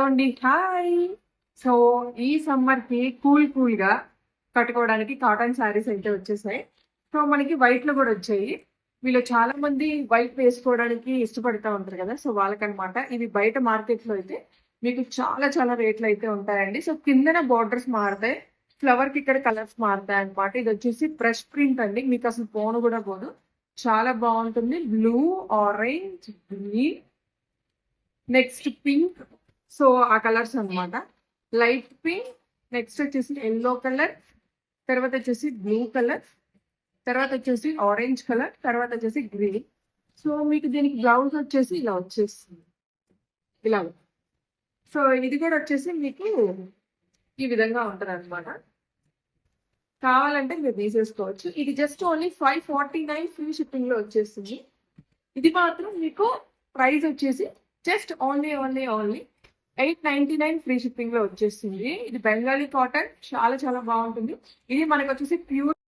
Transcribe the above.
అండి. Hi. So, ఈ సమ్మర్‌కి కూల్‌గా కట్టుకోవడానికి కాటన్ శారీస్ అయితే వచ్చేసాయి. సో, మనకి వైట్‌లో గూడా వచ్చాయి. మీలో చాలా మంది వైట్ వేసుకోవడానికి ఇష్టపడతా ఉంటారు గదా! సో, వాళ్ళకనమాట. ఇవి బయట మార్కెట్‌లో అయితే మీకు చాలా రేట్లయితే ఉంటాయండి. సో, కిందన బోర్డర్స్ మారతాయి. ఫ్లవర్‌కి ఇక్కడ కలర్స్ మారతాయన్నమాట. ఇదొచ్చేసి బ్రష్ ప్రింట్ అండి. మీకసలు పోను గూడా పోదు. చాలా బావుంటుంది. Blue, orange, green, next pink. So, ఆ కలర్స్ అన్నమాట. లైట్ పింక్, నెక్స్ట్ వచ్చేసి యెల్లో కలర్, తర్వాత వచ్చేసి బ్లూ కలర్, తర్వాత వచ్చేసి ఆరెంజ్ కలర్, తర్వాత వచ్చేసి గ్రీన్. సో, మీకు దీనికి బ్లౌజ్ వచ్చేసి ఇలా వచ్చేస్తుంది. ఇలా. సో, ఇది కూడా వచ్చేసి మీకు ఈ విధంగా ఉంటదన్నమాట. కావాలంటే మీరు తీసేసుకోవచ్చు. ఇది జస్ట్ ఓన్లీ 549 ఫ్రీ షిప్పింగ్‌లో వచ్చేస్తుంది. ఇది మాత్రం మీకు ప్రైస్ వచ్చేసి జస్ట్ ఓన్లీ 899 ఫ్రీ షిప్పింగ్‌లో వచ్చేస్తుంది. ఇది బెంగాలీ కాటన్ చాలా బాగుంటుంది. ఇది మనకొచ్చేసి ప్యూర్